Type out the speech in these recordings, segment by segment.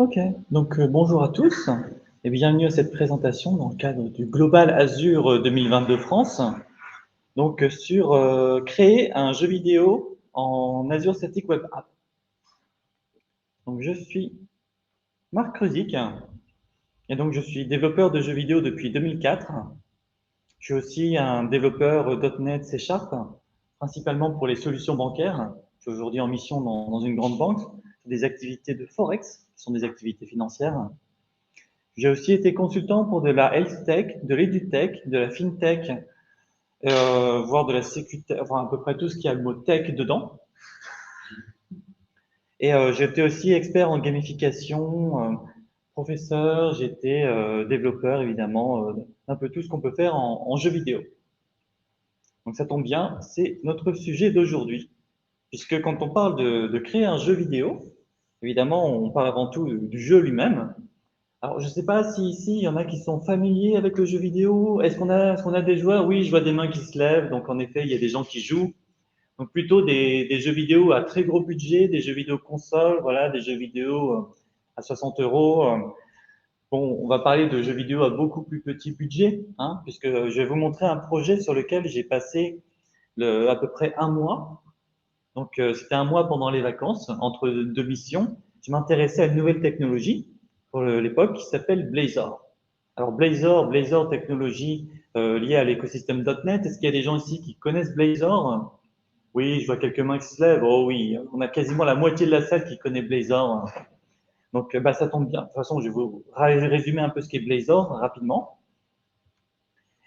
Ok, donc bonjour à tous et bienvenue à cette présentation dans le cadre du Global Azure 2022 France, donc sur créer un jeu vidéo en Azure Static Web App. Donc je suis Marc Kruzik et donc je suis développeur de jeux vidéo depuis 2004. Je suis aussi un développeur .NET C#, principalement pour les solutions bancaires. Je suis aujourd'hui en mission dans une grande banque, des activités de Forex, qui sont des activités financières. J'ai aussi été consultant pour de la health tech, de l'edutech, de la fintech, voire de la sécurité, enfin à peu près tout ce qui a le mot tech dedans. Et j'étais aussi expert en gamification, professeur, j'étais développeur évidemment, un peu tout ce qu'on peut faire en jeu vidéo. Donc ça tombe bien, c'est notre sujet d'aujourd'hui, puisque quand on parle de créer un jeu vidéo, évidemment on parle avant tout du jeu lui-même. Alors, je ne sais pas si ici, il y en a qui sont familiers avec le jeu vidéo. Est-ce qu'on a des joueurs? Oui, je vois des mains qui se lèvent. Donc, en effet, il y a des gens qui jouent. Donc, plutôt des jeux vidéo à très gros budget, des jeux vidéo console, voilà, des jeux vidéo à 60 euros. Bon, on va parler de jeux vidéo à beaucoup plus petit budget, hein, puisque je vais vous montrer un projet sur lequel j'ai passé à peu près un mois. Donc, c'était un mois pendant les vacances, entre deux missions. Je m'intéressais à une nouvelle technologie pour l'époque qui s'appelle Blazor. Alors, Blazor technologie liée à l'écosystème .NET. Est-ce qu'il y a des gens ici qui connaissent Blazor? Oui, je vois quelques mains qui se lèvent. Oh oui, on a quasiment la moitié de la salle qui connaît Blazor. Donc, bah, ça tombe bien. De toute façon, je vais vous résumer un peu ce qu'est Blazor rapidement.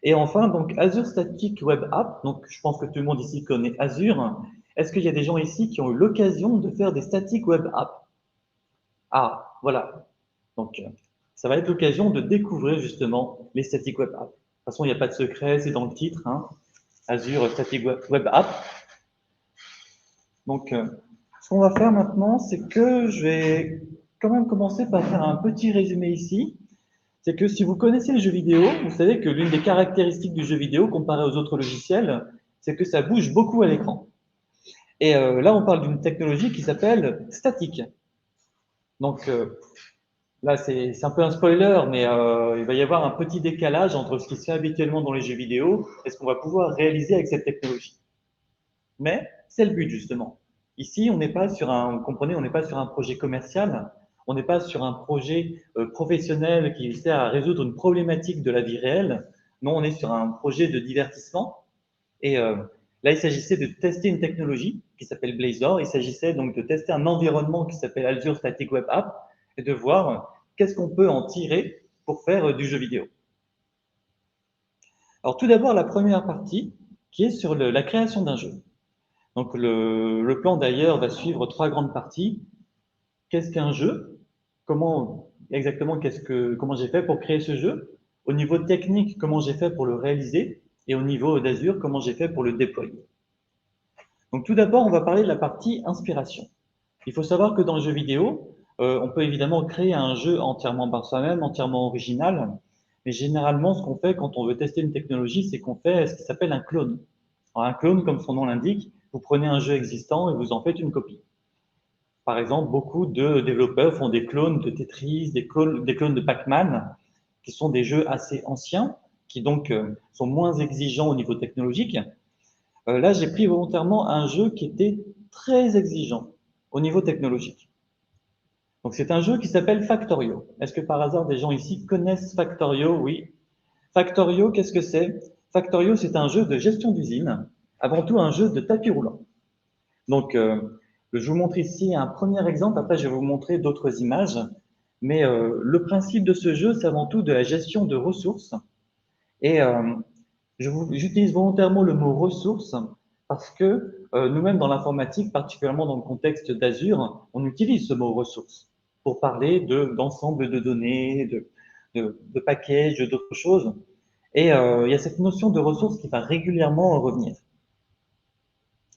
Et enfin, donc Azure Static Web App. Donc, je pense que tout le monde ici connaît Azure. Est-ce qu'il y a des gens ici qui ont eu l'occasion de faire des static web apps? Ah, voilà. Donc, ça va être l'occasion de découvrir justement les static web apps. De toute façon, il n'y a pas de secret, c'est dans le titre, hein. Azure Static Web App. Donc, ce qu'on va faire maintenant, c'est que je vais quand même commencer par faire un petit résumé ici. C'est que si vous connaissez le jeu vidéo, vous savez que l'une des caractéristiques du jeu vidéo comparé aux autres logiciels, c'est que ça bouge beaucoup à l'écran. Et là, on parle d'une technologie qui s'appelle statique. Donc là, c'est un peu un spoiler, mais il va y avoir un petit décalage entre ce qui se fait habituellement dans les jeux vidéo et ce qu'on va pouvoir réaliser avec cette technologie. Mais c'est le but, justement. Ici, on n'est pas sur un, vous comprenez, on n'est pas sur un projet commercial, on n'est pas sur un projet professionnel qui sert à résoudre une problématique de la vie réelle. Non, on est sur un projet de divertissement. Et là, il s'agissait de tester une technologie qui s'appelle Blazor. Il s'agissait donc de tester un environnement qui s'appelle Azure Static Web App et de voir qu'est-ce qu'on peut en tirer pour faire du jeu vidéo. Alors, tout d'abord, la première partie qui est sur la création d'un jeu. Donc, le plan d'ailleurs va suivre trois grandes parties. Qu'est-ce qu'un jeu? Comment exactement comment j'ai fait pour créer ce jeu? Au niveau technique, comment j'ai fait pour le réaliser? Et au niveau d'Azure, comment j'ai fait pour le déployer? Donc tout d'abord, on va parler de la partie inspiration. Il faut savoir que dans le jeu vidéo, on peut évidemment créer un jeu entièrement par soi-même, entièrement original, mais généralement, ce qu'on fait quand on veut tester une technologie, c'est qu'on fait ce qui s'appelle un clone. Alors, un clone, comme son nom l'indique, vous prenez un jeu existant et vous en faites une copie. Par exemple, beaucoup de développeurs font des clones de Tetris, des clones de Pac-Man, qui sont des jeux assez anciens, qui donc sont moins exigeants au niveau technologique. Là, j'ai pris volontairement un jeu qui était très exigeant au niveau technologique. Donc, c'est un jeu qui s'appelle Factorio. Est-ce que par hasard des gens ici connaissent Factorio? Oui. Factorio, qu'est-ce que c'est? Factorio, c'est un jeu de gestion d'usine, avant tout un jeu de tapis roulant. Donc, je vous montre ici un premier exemple, après je vais vous montrer d'autres images. Mais le principe de ce jeu, c'est avant tout de la gestion de ressources. Et j'utilise volontairement le mot ressources parce que nous-mêmes dans l'informatique, particulièrement dans le contexte d'Azure, on utilise ce mot ressources pour parler d'ensemble de données, de packages, d'autres choses. Et il y a cette notion de ressources qui va régulièrement revenir.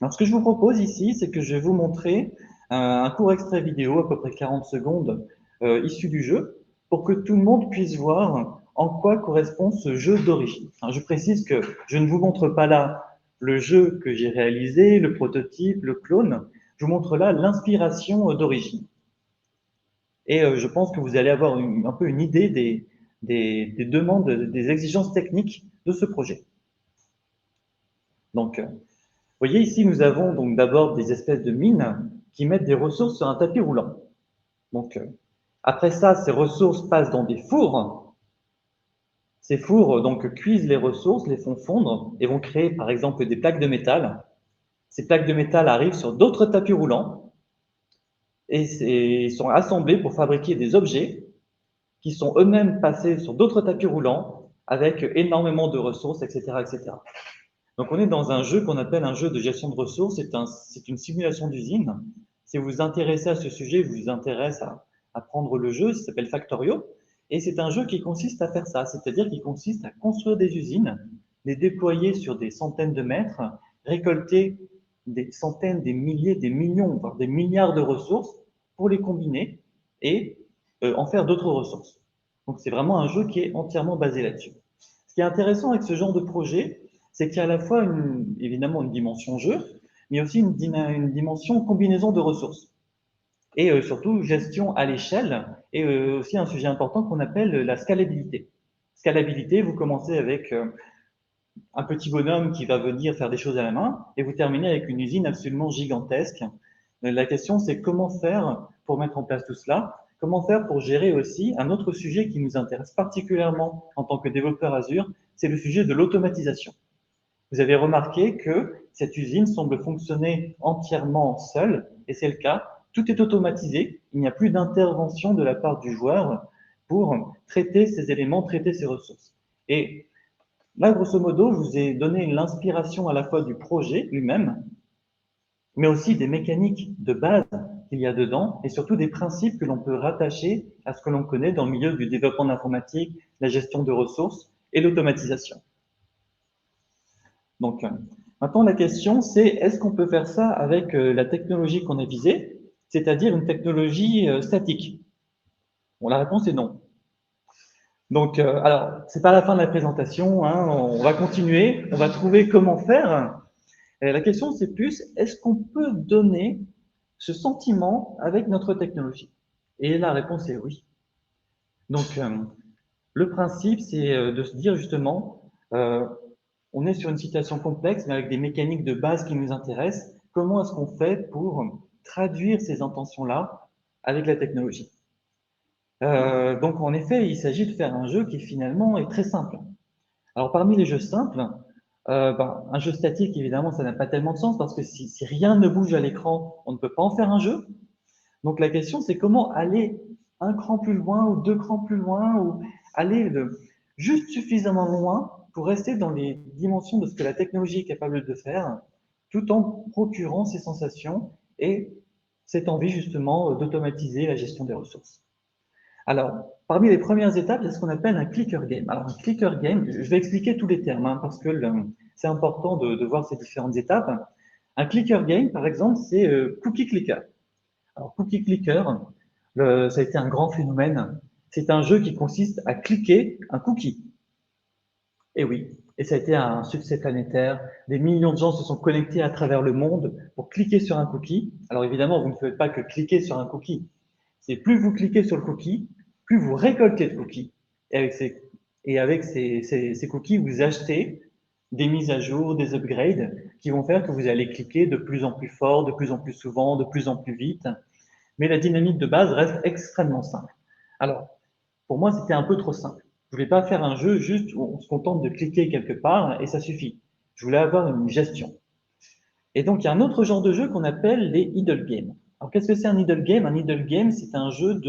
Alors, ce que je vous propose ici, c'est que je vais vous montrer un court extrait vidéo, à peu près 40 secondes, issu du jeu, pour que tout le monde puisse voir en quoi correspond ce jeu d'origine. Je précise que je ne vous montre pas là le jeu que j'ai réalisé, le prototype, le clone. Je vous montre là l'inspiration d'origine. Et je pense que vous allez avoir un peu une idée des demandes, des exigences techniques de ce projet. Donc, vous voyez ici, nous avons donc d'abord des espèces de mines qui mettent des ressources sur un tapis roulant. Donc, après ça, ces ressources passent dans des fours. Ces fours donc cuisent les ressources, les font fondre et vont créer par exemple des plaques de métal. Ces plaques de métal arrivent sur d'autres tapis roulants et sont assemblées pour fabriquer des objets qui sont eux-mêmes passés sur d'autres tapis roulants avec énormément de ressources, etc., etc. Donc on est dans un jeu qu'on appelle un jeu de gestion de ressources. C'est une simulation d'usine. Si vous vous intéressez à ce sujet, vous vous intéressez à prendre le jeu, ça s'appelle Factorio. Et c'est un jeu qui consiste à faire ça, c'est-à-dire qui consiste à construire des usines, les déployer sur des centaines de mètres, récolter des centaines, des milliers, des millions, voire des milliards de ressources pour les combiner et en faire d'autres ressources. Donc c'est vraiment un jeu qui est entièrement basé là-dessus. Ce qui est intéressant avec ce genre de projet, c'est qu'il y a à la fois évidemment une dimension jeu, mais aussi une dimension combinaison de ressources. Et surtout gestion à l'échelle, et aussi un sujet important qu'on appelle la scalabilité. Scalabilité, vous commencez avec un petit bonhomme qui va venir faire des choses à la main, et vous terminez avec une usine absolument gigantesque. La question, c'est comment faire pour mettre en place tout cela, comment faire pour gérer aussi un autre sujet qui nous intéresse particulièrement en tant que développeur Azure, c'est le sujet de l'automatisation. Vous avez remarqué que cette usine semble fonctionner entièrement seule, et c'est le cas. Tout est automatisé, il n'y a plus d'intervention de la part du joueur pour traiter ces éléments, traiter ces ressources. Et là, grosso modo, je vous ai donné l'inspiration à la fois du projet lui-même, mais aussi des mécaniques de base qu'il y a dedans, et surtout des principes que l'on peut rattacher à ce que l'on connaît dans le milieu du développement informatique, la gestion de ressources et l'automatisation. Donc, maintenant, la question, c'est est-ce qu'on peut faire ça avec la technologie qu'on a visée, c'est-à-dire une technologie statique? Bon, la réponse est non. Donc, alors, c'est pas la fin de la présentation, hein, on va continuer, on va trouver comment faire. Et la question, c'est plus, est-ce qu'on peut donner ce sentiment avec notre technologie? Et la réponse est oui. Donc, le principe, c'est de se dire justement, on est sur une situation complexe, mais avec des mécaniques de base qui nous intéressent. Comment est-ce qu'on fait pour traduire ces intentions-là avec la technologie? Donc, en effet, il s'agit de faire un jeu qui finalement est très simple. Alors, parmi les jeux simples, un jeu statique, évidemment, ça n'a pas tellement de sens parce que si rien ne bouge à l'écran, on ne peut pas en faire un jeu. Donc, la question, c'est comment aller un cran plus loin ou deux crans plus loin ou aller juste suffisamment loin pour rester dans les dimensions de ce que la technologie est capable de faire, tout en procurant ces sensations et cette envie justement d'automatiser la gestion des ressources. Alors, parmi les premières étapes, il y a ce qu'on appelle un clicker game. Alors, un clicker game, je vais expliquer tous les termes parce que c'est important de voir ces différentes étapes. Un clicker game, par exemple, c'est cookie clicker. Alors, cookie clicker, ça a été un grand phénomène. C'est un jeu qui consiste à cliquer un cookie. Et oui, et ça a été un succès planétaire. Des millions de gens se sont connectés à travers le monde pour cliquer sur un cookie. Alors évidemment, vous ne faites pas que cliquer sur un cookie. C'est plus vous cliquez sur le cookie, plus vous récoltez de cookies. Et avec ces cookies, vous achetez des mises à jour, des upgrades qui vont faire que vous allez cliquer de plus en plus fort, de plus en plus souvent, de plus en plus vite. Mais la dynamique de base reste extrêmement simple. Alors, pour moi, c'était un peu trop simple. Je voulais pas faire un jeu juste où on se contente de cliquer quelque part et ça suffit. Je voulais avoir une gestion. Et donc, il y a un autre genre de jeu qu'on appelle les idle games. Alors, qu'est-ce que c'est un idle game? Un idle game, c'est un jeu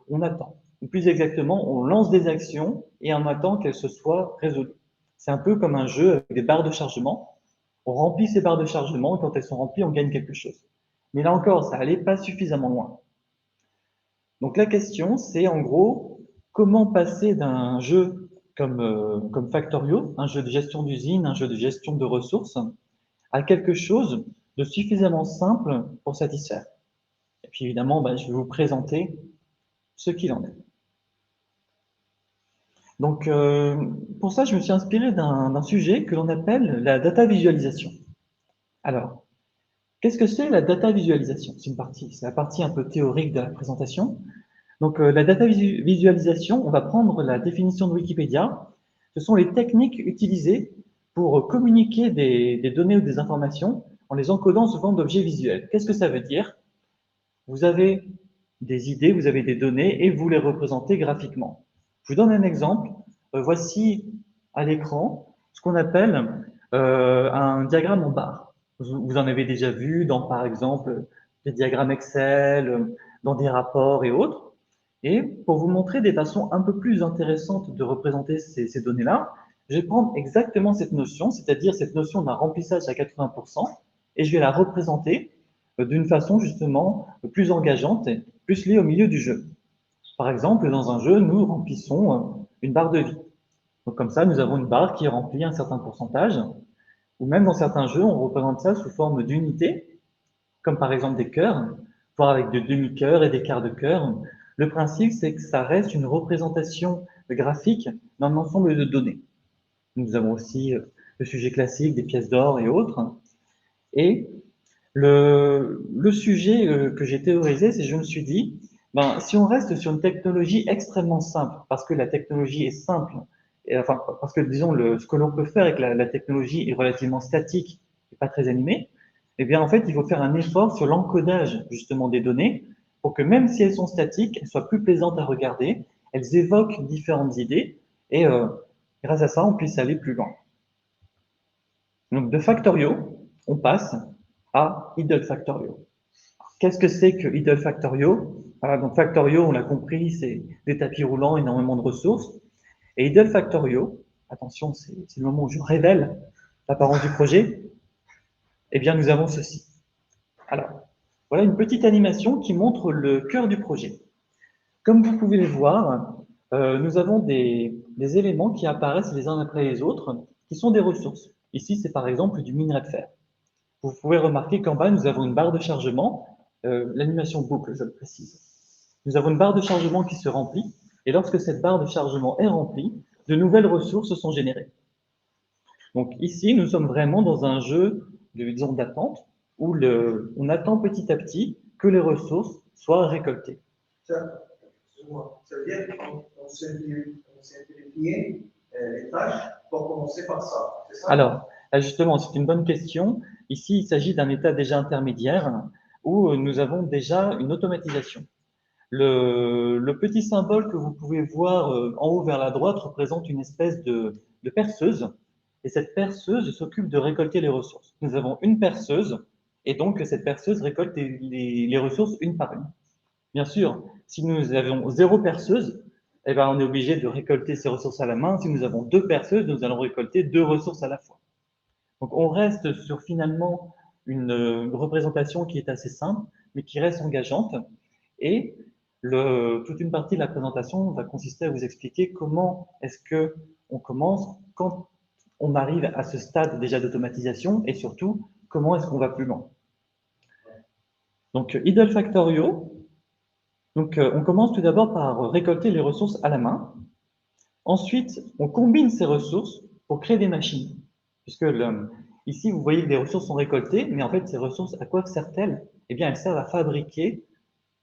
on attend. Ou plus exactement, on lance des actions et on attend qu'elles se soient résolues. C'est un peu comme un jeu avec des barres de chargement. On remplit ces barres de chargement et quand elles sont remplies, on gagne quelque chose. Mais là encore, ça allait pas suffisamment loin. Donc la question, c'est en gros, comment passer d'un jeu comme Factorio, un jeu de gestion d'usine, un jeu de gestion de ressources, à quelque chose de suffisamment simple pour satisfaire. Et puis évidemment, je vais vous présenter ce qu'il en est. Donc pour ça, je me suis inspiré d'un sujet que l'on appelle la data visualisation. Alors, Qu'est-ce que c'est la data visualisation? C'est la partie un peu théorique de la présentation. Donc, la data visualisation, on va prendre la définition de Wikipédia. Ce sont les techniques utilisées pour communiquer des données ou des informations en les encodant sous forme d'objets visuels. Qu'est-ce que ça veut dire? Vous avez des idées, vous avez des données et vous les représentez graphiquement. Je vous donne un exemple. Voici à l'écran ce qu'on appelle un diagramme en barre. Vous en avez déjà vu dans, par exemple, des diagrammes Excel, dans des rapports et autres. Et pour vous montrer des façons un peu plus intéressantes de représenter ces données-là, je vais prendre exactement cette notion, c'est-à-dire cette notion d'un remplissage à 80%, et je vais la représenter d'une façon justement plus engageante et plus liée au milieu du jeu. Par exemple, dans un jeu, nous remplissons une barre de vie. Donc comme ça, nous avons une barre qui remplit un certain pourcentage, ou même dans certains jeux, on représente ça sous forme d'unités, comme par exemple des cœurs, voire avec des demi-cœurs et des quarts de cœur. Le principe, c'est que ça reste une représentation graphique d'un ensemble de données. Nous avons aussi le sujet classique des pièces d'or et autres. Et le sujet que j'ai théorisé, c'est que je me suis dit, ben, si on reste sur une technologie extrêmement simple, parce que la technologie est simple, et, enfin, parce que disons, ce que l'on peut faire avec la technologie est relativement statique et pas très animé, eh bien, en fait, il faut faire un effort sur l'encodage, justement, des données, pour que même si elles sont statiques, elles soient plus plaisantes à regarder, elles évoquent différentes idées, et grâce à ça, on puisse aller plus loin. Donc, de Factorio, on passe à Idle Factorio. Qu'est-ce que c'est que Idle Factorio? Voilà, donc Factorio, on l'a compris, c'est des tapis roulants, énormément de ressources. Et Idle Factorio, attention, c'est le moment où je révèle l'apparence du projet, eh bien, nous avons ceci. Alors, voilà une petite animation qui montre le cœur du projet. Comme vous pouvez le voir, nous avons des éléments qui apparaissent les uns après les autres, qui sont des ressources. Ici, c'est par exemple du minerai de fer. Vous pouvez remarquer qu'en bas, nous avons une barre de chargement, l'animation boucle, je le précise. Nous avons une barre de chargement qui se remplit, et lorsque cette barre de chargement est remplie, de nouvelles ressources sont générées. Donc ici, nous sommes vraiment dans un jeu disons, d'attente, où on attend petit à petit que les ressources soient récoltées. Ça veut dire qu'on simplifie les tâches pour commencer par ça, c'est ça? Alors, là, justement, c'est une bonne question. Ici, il s'agit d'un état déjà intermédiaire où nous avons déjà une automatisation. Le petit symbole que vous pouvez voir en haut vers la droite représente une espèce de perceuse. Et cette perceuse s'occupe de récolter les ressources. Nous avons une perceuse, et donc cette perceuse récolte les ressources une par une. Bien sûr, si nous avons 0 perceuse, eh ben, on est obligé de récolter ces ressources à la main. Si nous avons 2 perceuses, nous allons récolter 2 ressources à la fois. Donc on reste sur finalement une représentation qui est assez simple, mais qui reste engageante. Et toute une partie de la présentation va consister à vous expliquer comment est-ce que on commence quand on arrive à ce stade déjà d'automatisation et surtout comment est-ce qu'on va plus loin. Donc Idle Factorio, donc on commence tout d'abord par récolter les ressources à la main. Ensuite, on combine ces ressources pour créer des machines. Puisque ici, vous voyez que des ressources sont récoltées, mais en fait, ces ressources, à quoi servent-elles? Eh bien, elles servent à fabriquer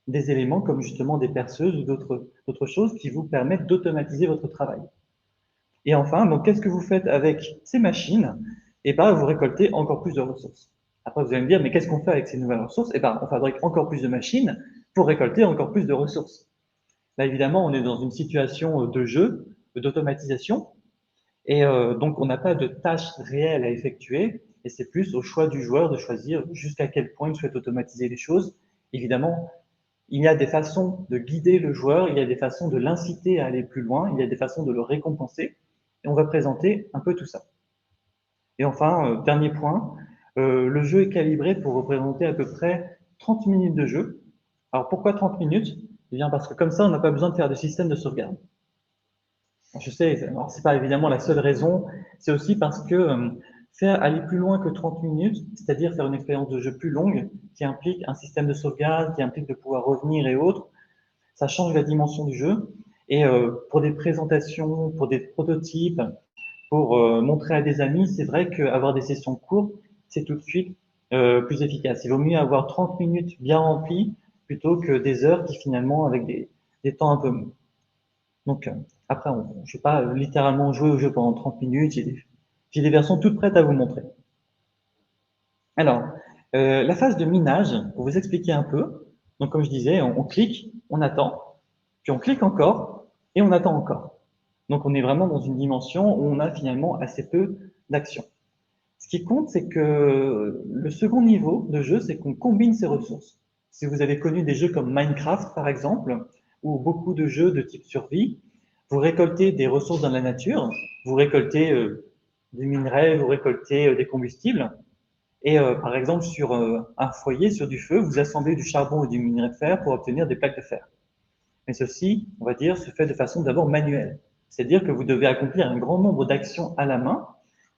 des éléments comme justement des perceuses ou d'autres choses qui vous permettent d'automatiser votre travail. Et enfin, donc, qu'est-ce que vous faites avec ces machines? Eh bien, vous récoltez encore plus de ressources. Après, vous allez me dire, mais qu'est-ce qu'on fait avec ces nouvelles ressources? Eh bien, on fabrique encore plus de machines pour récolter encore plus de ressources. Là, évidemment, on est dans une situation de jeu, d'automatisation, et donc on n'a pas de tâche réelle à effectuer, et c'est plus au choix du joueur de choisir jusqu'à quel point il souhaite automatiser les choses. Évidemment, il y a des façons de guider le joueur, il y a des façons de l'inciter à aller plus loin, il y a des façons de le récompenser, et on va présenter un peu tout ça. Et enfin, dernier point, le jeu est calibré pour représenter à peu près 30 minutes de jeu. Alors pourquoi 30 minutes? Eh bien parce que comme ça, on n'a pas besoin de faire de système de sauvegarde. Je sais, c'est pas évidemment la seule raison, c'est aussi parce que faire aller plus loin que 30 minutes, c'est-à-dire faire une expérience de jeu plus longue, qui implique un système de sauvegarde, qui implique de pouvoir revenir et autres, ça change la dimension du jeu. Et pour des présentations, pour des prototypes, pour montrer à des amis, c'est vrai qu'avoir des sessions courtes, c'est tout de suite plus efficace. Il vaut mieux avoir 30 minutes bien remplies plutôt que des heures qui finalement avec des temps un peu mous. Donc après, je ne vais pas littéralement jouer au jeu pendant 30 minutes, j'ai des versions toutes prêtes à vous montrer. Alors, la phase de minage, pour vous expliquer un peu, donc comme je disais, on clique, on attend, puis on clique encore, et on attend encore. Donc on est vraiment dans une dimension où on a finalement assez peu d'action. Ce qui compte, c'est que le second niveau de jeu, c'est qu'on combine ces ressources. Si vous avez connu des jeux comme Minecraft, par exemple, ou beaucoup de jeux de type survie, vous récoltez des ressources dans la nature, vous récoltez des minerais, vous récoltez des combustibles, et par exemple, sur un foyer, sur du feu, vous assemblez du charbon ou du minerai de fer pour obtenir des plaques de fer. Mais ceci, on va dire, se fait de façon d'abord manuelle. C'est-à-dire que vous devez accomplir un grand nombre d'actions à la main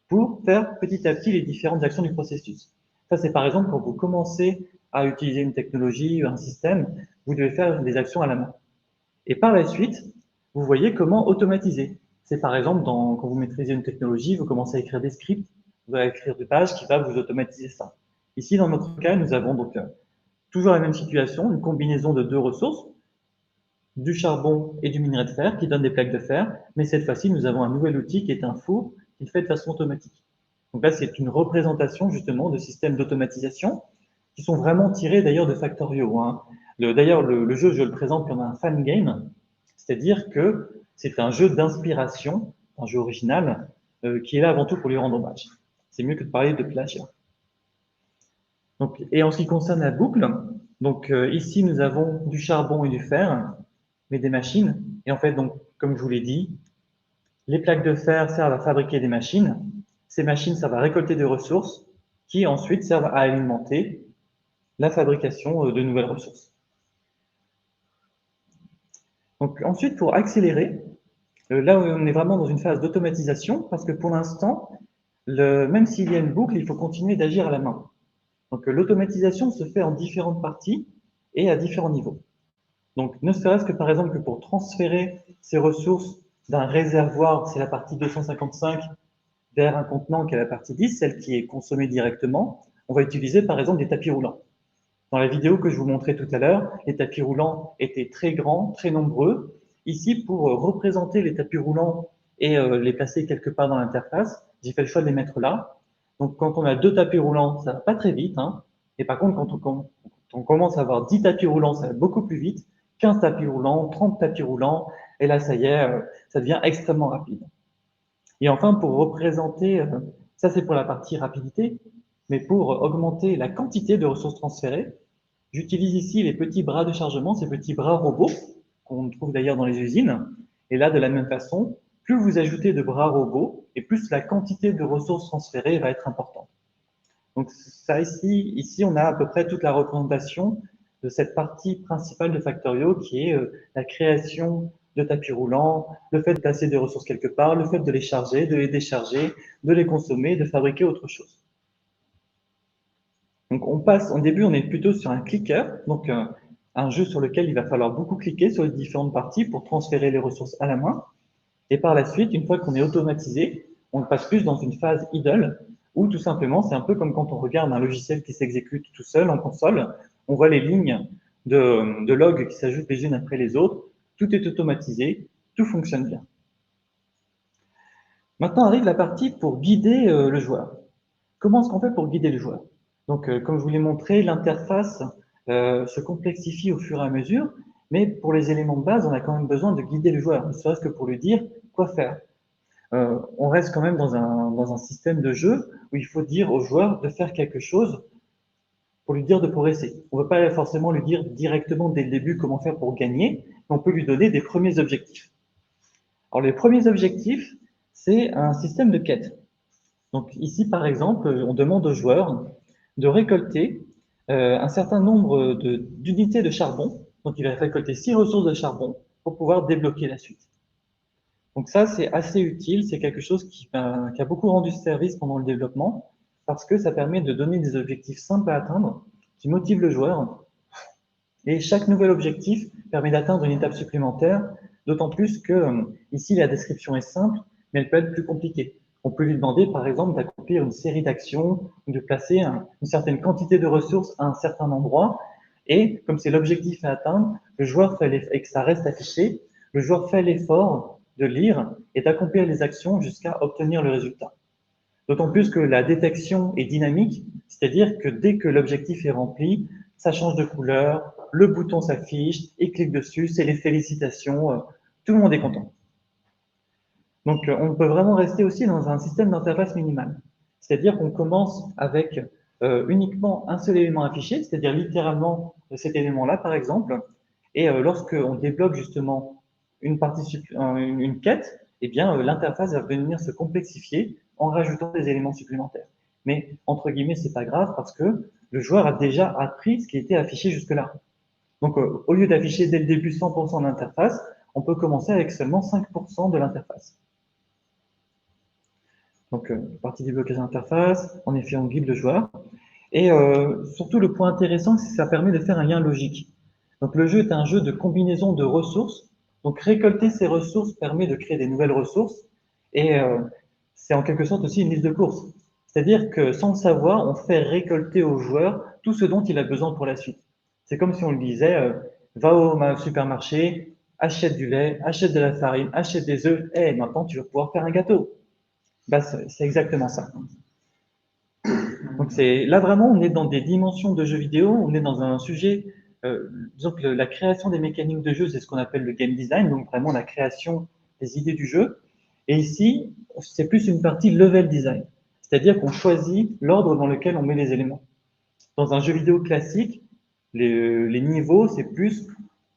pour faire petit à petit les différentes actions du processus. Ça, c'est par exemple quand vous commencez à utiliser une technologie, un système, vous devez faire des actions à la main. Et par la suite, vous voyez comment automatiser. C'est par exemple quand vous maîtrisez une technologie, vous commencez à écrire des scripts, vous allez écrire des pages qui va vous automatiser ça. Ici, dans notre cas, nous avons donc toujours la même situation, une combinaison de deux ressources, du charbon et du minerai de fer qui donnent des plaques de fer, mais cette fois-ci, nous avons un nouvel outil qui est un four qui le fait de façon automatique. Donc là, c'est une représentation justement de systèmes d'automatisation qui sont vraiment tirés d'ailleurs de Factorio. Hein. D'ailleurs, le jeu, je le présente comme un fan game, c'est-à-dire que c'est un jeu d'inspiration, un jeu original, qui est là avant tout pour lui rendre hommage. C'est mieux que de parler de plagiat. Donc, et en ce qui concerne la boucle, donc ici nous avons du charbon et du fer, mais des machines. Et en fait, donc, comme je vous l'ai dit, les plaques de fer servent à fabriquer des machines. Ces machines servent à récolter des ressources qui ensuite servent à alimenter la fabrication de nouvelles ressources. Donc ensuite, pour accélérer, là on est vraiment dans une phase d'automatisation parce que pour l'instant, même s'il y a une boucle, il faut continuer d'agir à la main. Donc l'automatisation se fait en différentes parties et à différents niveaux. Donc ne serait-ce que par exemple que pour transférer ces ressources d'un réservoir, c'est la partie 255, vers un contenant qui est la partie 10, celle qui est consommée directement, on va utiliser par exemple des tapis roulants. Dans la vidéo que je vous montrais tout à l'heure, les tapis roulants étaient très grands, très nombreux. Ici, pour représenter les tapis roulants et les placer quelque part dans l'interface, j'ai fait le choix de les mettre là. Donc, quand on a 2 tapis roulants, ça va pas très vite. Hein. Et par contre, quand on commence à avoir 10 tapis roulants, ça va beaucoup plus vite. 15 tapis roulants, 30 tapis roulants. Et là, ça y est, ça devient extrêmement rapide. Et enfin, pour représenter, ça c'est pour la partie rapidité, mais pour augmenter la quantité de ressources transférées, j'utilise ici les petits bras de chargement, ces petits bras robots, qu'on trouve d'ailleurs dans les usines. Et là, de la même façon, plus vous ajoutez de bras robots, et plus la quantité de ressources transférées va être importante. Donc ça ici, on a à peu près toute la représentation de cette partie principale de Factorio qui est la création de tapis roulants, le fait de placer des ressources quelque part, le fait de les charger, de les décharger, de les consommer, de fabriquer autre chose. Donc on passe, au début on est plutôt sur un clicker, donc un jeu sur lequel il va falloir beaucoup cliquer sur les différentes parties pour transférer les ressources à la main. Et par la suite, une fois qu'on est automatisé, on passe plus dans une phase idle, où tout simplement, c'est un peu comme quand on regarde un logiciel qui s'exécute tout seul en console, on voit les lignes de log qui s'ajoutent les unes après les autres, tout est automatisé, tout fonctionne bien. Maintenant arrive la partie pour guider le joueur. Comment est-ce qu'on fait pour guider le joueur? Donc, comme je vous l'ai montré, l'interface se complexifie au fur et à mesure, mais pour les éléments de base, on a quand même besoin de guider le joueur, ne serait-ce que pour lui dire quoi faire. On reste quand même dans un système de jeu où il faut dire au joueur de faire quelque chose pour lui dire de progresser. On ne veut pas forcément lui dire directement dès le début comment faire pour gagner, mais on peut lui donner des premiers objectifs. Alors, les premiers objectifs, c'est un système de quête. Donc ici, par exemple, on demande au joueur de récolter un certain nombre d'unités de charbon. Donc il va récolter 6 ressources de charbon pour pouvoir débloquer la suite. Donc ça, c'est assez utile. C'est quelque chose qui a beaucoup rendu service pendant le développement parce que ça permet de donner des objectifs simples à atteindre qui motivent le joueur. Et chaque nouvel objectif permet d'atteindre une étape supplémentaire, d'autant plus que ici, la description est simple, mais elle peut être plus compliquée. On peut lui demander, par exemple, d'accomplir une série d'actions, de placer une certaine quantité de ressources à un certain endroit. Et comme c'est l'objectif à atteindre, et que ça reste affiché, le joueur fait l'effort de lire et d'accomplir les actions jusqu'à obtenir le résultat. D'autant plus que la détection est dynamique, c'est-à-dire que dès que l'objectif est rempli, ça change de couleur, le bouton s'affiche, il clique dessus, c'est les félicitations, tout le monde est content. Donc, on peut vraiment rester aussi dans un système d'interface minimale. C'est-à-dire qu'on commence avec uniquement un seul élément affiché, c'est-à-dire littéralement cet élément-là, par exemple. Et lorsqu'on débloque justement une quête, eh bien, l'interface va venir se complexifier en rajoutant des éléments supplémentaires. Mais, entre guillemets, c'est pas grave parce que le joueur a déjà appris ce qui était affiché jusque-là. Donc, au lieu d'afficher dès le début 100% de l'interface, on peut commencer avec seulement 5% de l'interface. Donc, partie déblocage d'interface, en effet, on guide le joueur. Et surtout, le point intéressant, c'est que ça permet de faire un lien logique. Donc, le jeu est un jeu de combinaison de ressources. Donc, récolter ces ressources permet de créer des nouvelles ressources. Et c'est en quelque sorte aussi une liste de courses. C'est-à-dire que sans le savoir, on fait récolter au joueur tout ce dont il a besoin pour la suite. C'est comme si on lui disait, va au supermarché, achète du lait, achète de la farine, achète des œufs, et maintenant tu vas pouvoir faire un gâteau. Bah, c'est exactement ça. Donc là vraiment, on est dans des dimensions de jeux vidéo, on est dans un sujet, disons que la création des mécaniques de jeu, c'est ce qu'on appelle le game design, donc vraiment la création des idées du jeu. Et ici, c'est plus une partie level design, c'est-à-dire qu'on choisit l'ordre dans lequel on met les éléments. Dans un jeu vidéo classique, les niveaux, c'est plus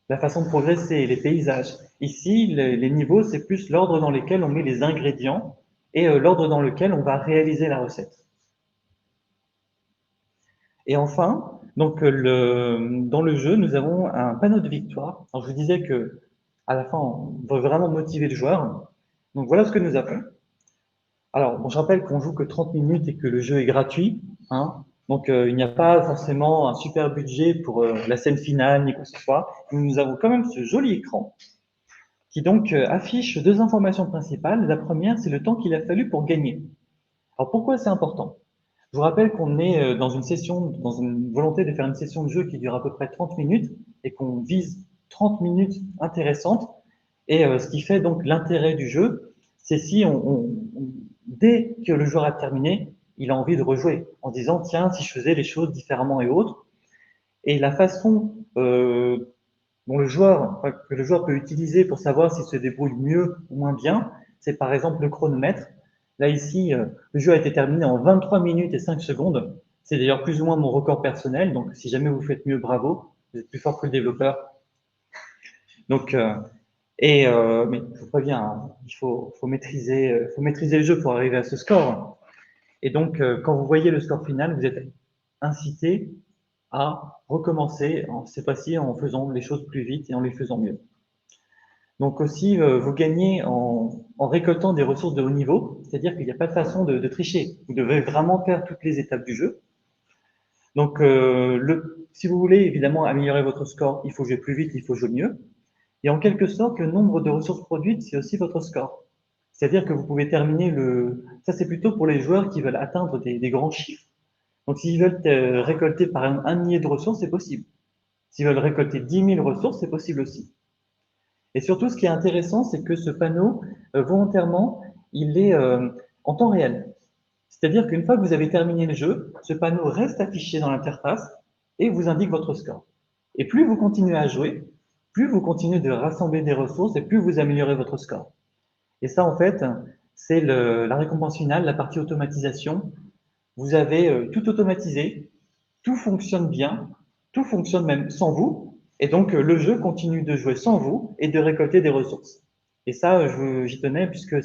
la façon de progresser, les paysages. Ici, les niveaux, c'est plus l'ordre dans lequel on met les ingrédients et l'ordre dans lequel on va réaliser la recette. Et enfin, donc dans le jeu, nous avons un panneau de victoire. Alors, je vous disais que à la fin, on veut vraiment motiver le joueur. Donc voilà ce que nous avons. Alors, bon, je rappelle qu'on joue que 30 minutes et que le jeu est gratuit, hein. Donc, il n'y a pas forcément un super budget pour la scène finale ni quoi que ce soit. Mais nous avons quand même ce joli écran qui donc affiche deux informations principales. La première, c'est le temps qu'il a fallu pour gagner. Alors, pourquoi c'est important? Je vous rappelle qu'on est dans une session, dans une volonté de faire une session de jeu qui dure à peu près 30 minutes et qu'on vise 30 minutes intéressantes. Et ce qui fait donc l'intérêt du jeu, c'est si dès que le joueur a terminé, il a envie de rejouer en disant tiens, si je faisais les choses différemment et autres. Et la façon que le joueur peut utiliser pour savoir s'il se débrouille mieux ou moins bien, c'est par exemple le chronomètre. Là, ici, le jeu a été terminé en 23 minutes et 5 secondes. C'est d'ailleurs plus ou moins mon record personnel. Donc, si jamais vous faites mieux, bravo. Vous êtes plus fort que le développeur. Donc, mais je vous préviens, hein, il faut maîtriser le jeu pour arriver à ce score. Et donc, quand vous voyez le score final, vous êtes incité à recommencer, cette fois-ci en faisant les choses plus vite et en les faisant mieux. Donc aussi, vous gagnez en récoltant des ressources de haut niveau, c'est-à-dire qu'il n'y a pas de façon de tricher. Vous devez vraiment faire toutes les étapes du jeu. Donc, si vous voulez évidemment améliorer votre score, il faut jouer plus vite, il faut jouer mieux. Et en quelque sorte, le nombre de ressources produites, c'est aussi votre score. C'est-à-dire que vous pouvez terminer Ça, c'est plutôt pour les joueurs qui veulent atteindre des grands chiffres. Donc, s'ils veulent récolter par exemple 1 millier de ressources, c'est possible. S'ils veulent récolter 10 000 ressources, c'est possible aussi. Et surtout, ce qui est intéressant, c'est que ce panneau, volontairement, il est en temps réel. C'est-à-dire qu'une fois que vous avez terminé le jeu, ce panneau reste affiché dans l'interface et vous indique votre score. Et plus vous continuez à jouer, plus vous continuez de rassembler des ressources et plus vous améliorez votre score. Et ça, en fait, c'est la récompense finale, la partie automatisation. Vous avez tout automatisé, tout fonctionne bien, tout fonctionne même sans vous, et donc le jeu continue de jouer sans vous et de récolter des ressources. Et ça, j'y tenais puisque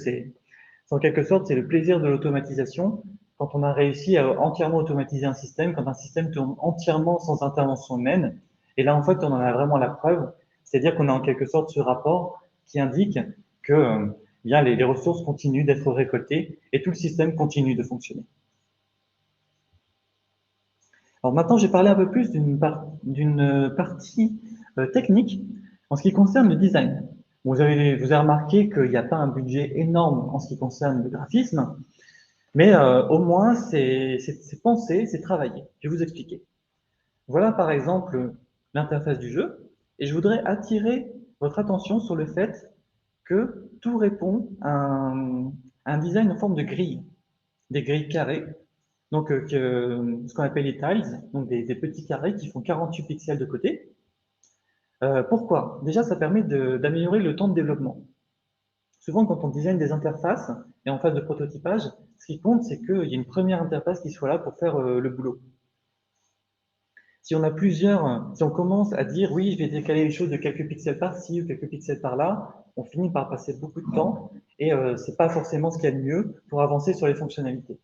en quelque sorte, c'est le plaisir de l'automatisation quand on a réussi à entièrement automatiser un système, quand un système tourne entièrement sans intervention humaine. Et là, en fait, on en a vraiment la preuve, c'est-à-dire qu'on a en quelque sorte ce rapport qui indique que bien, les ressources continuent d'être récoltées et tout le système continue de fonctionner. Alors maintenant, j'ai parlé un peu plus d'une partie technique en ce qui concerne le design. Bon, vous avez remarqué qu'il n'y a pas un budget énorme en ce qui concerne le graphisme. Mais au moins, c'est pensé, c'est travaillé. Je vais vous expliquer. Voilà par exemple l'interface du jeu, et je voudrais attirer votre attention sur le fait que tout répond à un design en forme de grille, des grilles carrées, donc ce qu'on appelle les tiles, donc des petits carrés qui font 48 pixels de côté. Pourquoi? Déjà, ça permet d'améliorer le temps de développement. Souvent, quand on design des interfaces et en phase de prototypage, ce qui compte, c'est qu'il y ait une première interface qui soit là pour faire le boulot. Si on a plusieurs, si on commence à dire oui, je vais décaler les choses de quelques pixels par-ci ou quelques pixels par-là, on finit par passer beaucoup de temps et c'est pas forcément ce qu'il y a de mieux pour avancer sur les fonctionnalités.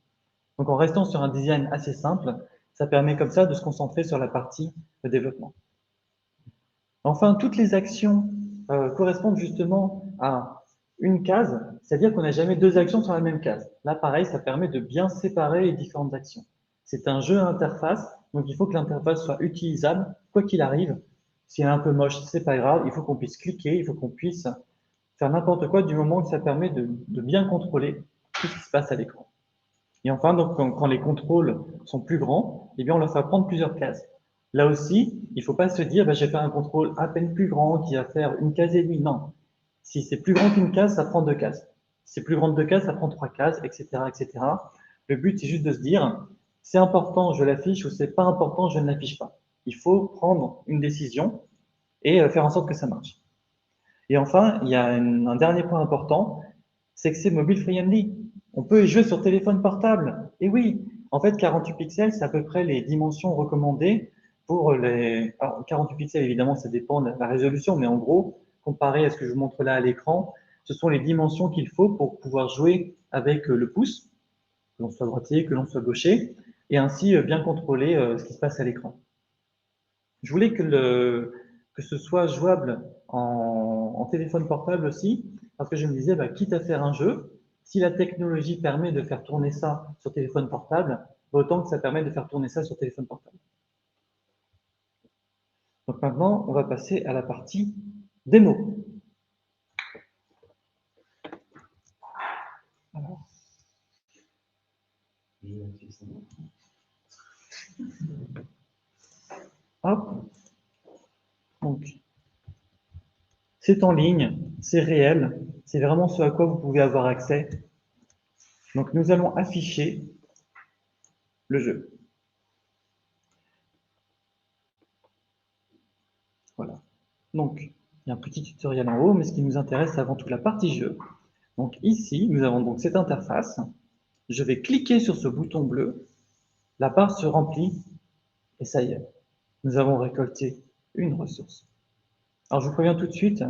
Donc en restant sur un design assez simple, ça permet comme ça de se concentrer sur la partie de développement. Enfin, toutes les actions correspondent justement à une case, c'est-à-dire qu'on n'a jamais deux actions sur la même case. Là, pareil, ça permet de bien séparer les différentes actions. C'est un jeu à interface, donc il faut que l'interface soit utilisable, quoi qu'il arrive. Si elle est un peu moche, c'est pas grave, il faut qu'on puisse cliquer, il faut qu'on puisse faire n'importe quoi du moment que ça permet de bien contrôler tout ce qui se passe à l'écran. Et enfin, donc, quand les contrôles sont plus grands, eh bien, on leur fait prendre plusieurs cases. Là aussi, il ne faut pas se dire, bah, j'ai fait un contrôle à peine plus grand qui va faire une case et demie. Non. Si c'est plus grand qu'une case, ça prend deux cases. Si c'est plus grand de deux cases, ça prend trois cases, etc., etc. Le but, c'est juste de se dire, c'est important, je l'affiche, ou c'est pas important, je ne l'affiche pas. Il faut prendre une décision et faire en sorte que ça marche. Et enfin, il y a un dernier point important, c'est que c'est mobile friendly. On peut y jouer sur téléphone portable. Et oui, en fait, 48 pixels, c'est à peu près les dimensions recommandées pour les... Alors, 48 pixels, évidemment, ça dépend de la résolution, mais en gros, comparé à ce que je vous montre là à l'écran, ce sont les dimensions qu'il faut pour pouvoir jouer avec le pouce, que l'on soit droitier, que l'on soit gaucher, et ainsi bien contrôler ce qui se passe à l'écran. Je voulais que ce soit jouable en téléphone portable aussi, parce que je me disais, bah, quitte à faire un jeu, si la technologie permet de faire tourner ça sur téléphone portable, autant que ça permet de faire tourner ça sur téléphone portable. Donc maintenant, on va passer à la partie démo. Alors. Hop. Donc, c'est en ligne, c'est réel, c'est vraiment ce à quoi vous pouvez avoir accès. Donc, nous allons afficher le jeu. Voilà. Donc, il y a un petit tutoriel en haut, mais ce qui nous intéresse, c'est avant tout la partie jeu. Donc ici, nous avons donc cette interface. Je vais cliquer sur ce bouton bleu, la barre se remplit, et ça y est, nous avons récolté une ressource. Alors je vous préviens tout de suite,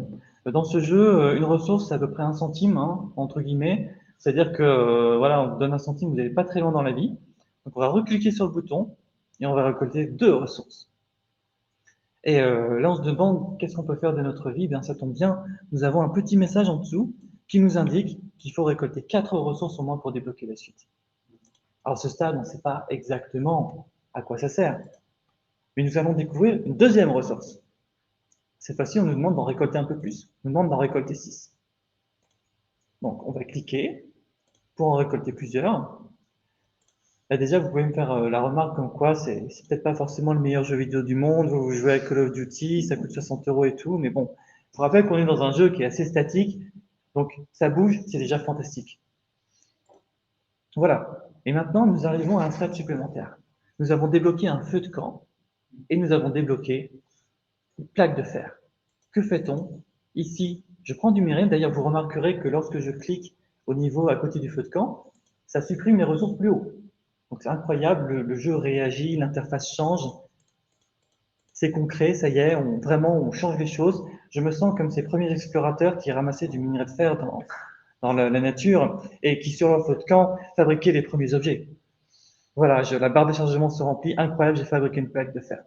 dans ce jeu, une ressource, c'est à peu près 1 centime, hein, entre guillemets. C'est-à-dire que, voilà, on vous donne 1 centime, vous n'allez pas très loin dans la vie. Donc on va recliquer sur le bouton, et on va récolter 2 ressources. Et là, on se demande qu'est-ce qu'on peut faire de notre vie. Bien, ça tombe bien, nous avons un petit message en dessous qui nous indique qu'il faut récolter 4 ressources au moins pour débloquer la suite. Alors, à ce stade, on ne sait pas exactement à quoi ça sert, mais nous allons découvrir une deuxième ressource. Cette fois-ci, on nous demande d'en récolter un peu plus. On nous demande d'en récolter 6. Donc, on va cliquer pour en récolter plusieurs. Là, déjà, vous pouvez me faire la remarque comme quoi c'est peut-être pas forcément le meilleur jeu vidéo du monde. Vous jouez à Call of Duty, ça coûte 60 € et tout, mais bon, je vous rappelle qu'on est dans un jeu qui est assez statique, donc ça bouge, c'est déjà fantastique. Voilà. Et maintenant, nous arrivons à un stade supplémentaire. Nous avons débloqué un feu de camp et nous avons débloqué une plaque de fer. Que fait-on? Ici, je prends du minerai. D'ailleurs, vous remarquerez que lorsque je clique au niveau à côté du feu de camp, ça supprime les ressources plus haut. Donc c'est incroyable, le jeu réagit, l'interface change. C'est concret, ça y est, vraiment on change les choses. Je me sens comme ces premiers explorateurs qui ramassaient du minerai de fer dans la nature et qui, sur leur feu de camp, fabriquaient les premiers objets. Voilà, la barre de chargement se remplit, incroyable, j'ai fabriqué une plaque de fer.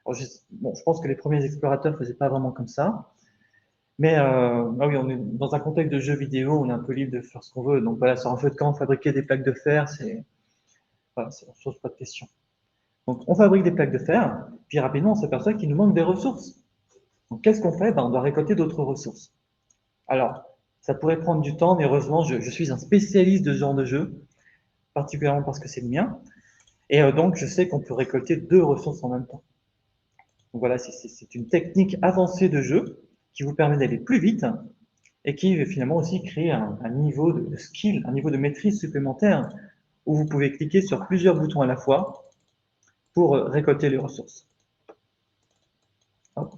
Alors, je pense que les premiers explorateurs ne faisaient pas vraiment comme ça. Mais oui, on est dans un contexte de jeu vidéo, on est un peu libre de faire ce qu'on veut. Donc voilà, sur un feu de camp, fabriquer des plaques de fer, voilà, ça ne pose pas de question. Donc on fabrique des plaques de fer, puis rapidement on s'aperçoit qu'il nous manque des ressources. Donc qu'est-ce qu'on fait? On doit récolter d'autres ressources. Alors, ça pourrait prendre du temps, mais heureusement, je suis un spécialiste de ce genre de jeu. particulièrement parce que c'est le mien. Et donc, je sais qu'on peut récolter 2 ressources en même temps. Donc voilà, c'est une technique avancée de jeu qui vous permet d'aller plus vite et qui finalement aussi crée un niveau de skill, un niveau de maîtrise supplémentaire où vous pouvez cliquer sur plusieurs boutons à la fois pour récolter les ressources. Hop.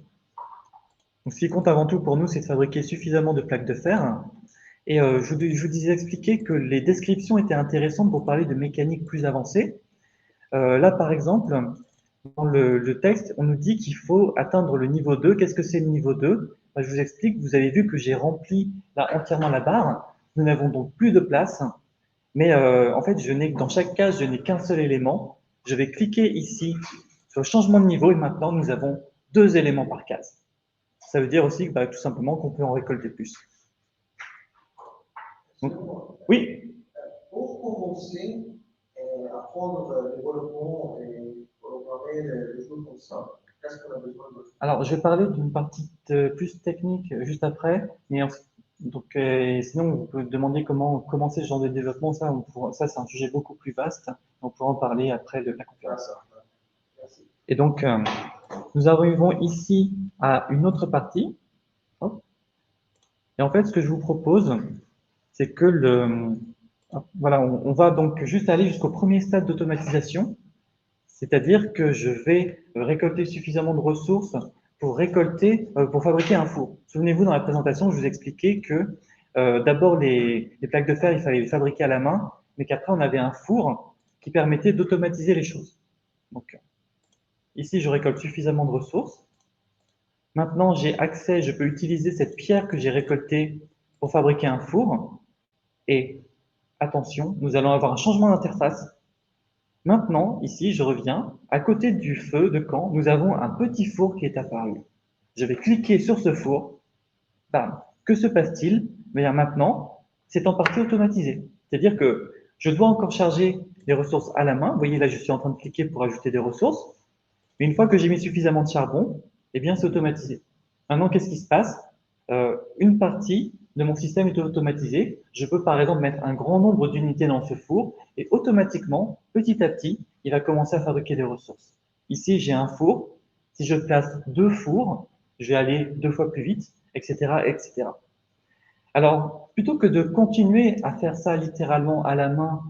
Donc, ce qui compte avant tout pour nous, c'est de fabriquer suffisamment de plaques de fer. Et je vous disais expliquer que les descriptions étaient intéressantes pour parler de mécanique plus avancée. Là, par exemple, dans le texte, on nous dit qu'il faut atteindre le niveau 2. Qu'est-ce que c'est le niveau 2? Je vous explique, vous avez vu que j'ai rempli là, entièrement la barre. Nous n'avons donc plus de place. Mais en fait, dans chaque case, je n'ai qu'un seul élément. Je vais cliquer ici sur le changement de niveau et maintenant, nous avons 2 éléments par case. Ça veut dire aussi que, tout simplement qu'on peut en récolter plus. Donc, oui. Pour commencer à apprendre le développement et programmer les choses comme ça, qu'est-ce qu'on a besoin de faire? Alors, je vais parler d'une partie plus technique juste après, mais donc, sinon, vous pouvez demander comment commencer ce genre de développement. Ça, c'est un sujet beaucoup plus vaste. On pourra en parler après de la conférence. Merci. Et donc, nous arrivons ici à une autre partie. Hop. Et en fait, ce que je vous propose, c'est que voilà, on va donc juste aller jusqu'au premier stade d'automatisation, c'est-à-dire que je vais récolter suffisamment de ressources pour fabriquer un four. Souvenez-vous, dans la présentation, je vous expliquais que d'abord les plaques de fer, il fallait les fabriquer à la main, mais qu'après on avait un four qui permettait d'automatiser les choses. Donc ici, je récolte suffisamment de ressources. Maintenant, j'ai accès, je peux utiliser cette pierre que j'ai récoltée pour fabriquer un four. Et attention, nous allons avoir un changement d'interface. Maintenant, ici, je reviens. À côté du feu de camp, nous avons un petit four qui est apparu. Je vais cliquer sur ce four. Bam. Que se passe-t-il? Bien, maintenant, c'est en partie automatisé. C'est-à-dire que je dois encore charger les ressources à la main. Vous voyez, là, je suis en train de cliquer pour ajouter des ressources. Mais une fois que j'ai mis suffisamment de charbon, eh bien, c'est automatisé. Maintenant, qu'est-ce qui se passe? Une partie de mon système est automatisée. Je peux, par exemple, mettre un grand nombre d'unités dans ce four et automatiquement, petit à petit, il va commencer à fabriquer des ressources. Ici, j'ai un four. Si je place 2 fours, je vais aller 2 fois plus vite, etc., etc. Alors, plutôt que de continuer à faire ça littéralement à la main,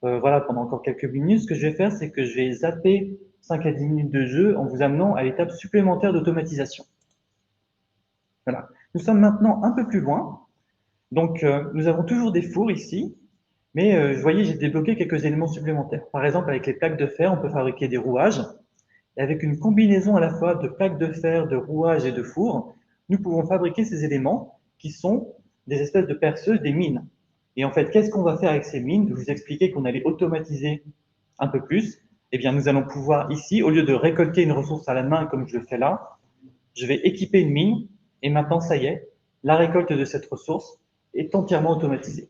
voilà, pendant encore quelques minutes, ce que je vais faire, c'est que je vais zapper 5 à 10 minutes de jeu en vous amenant à l'étape supplémentaire d'automatisation. Voilà. Nous sommes maintenant un peu plus loin. Donc, nous avons toujours des fours ici, mais vous voyez, j'ai débloqué quelques éléments supplémentaires. Par exemple, avec les plaques de fer, on peut fabriquer des rouages. Et avec une combinaison à la fois de plaques de fer, de rouages et de fours, nous pouvons fabriquer ces éléments qui sont des espèces de perceuses, des mines. Et en fait, qu'est-ce qu'on va faire avec ces mines? Je vous expliquais qu'on allait automatiser un peu plus. Eh bien, nous allons pouvoir ici, au lieu de récolter une ressource à la main comme je le fais là, je vais équiper une mine et maintenant, ça y est, la récolte de cette ressource est entièrement automatisée.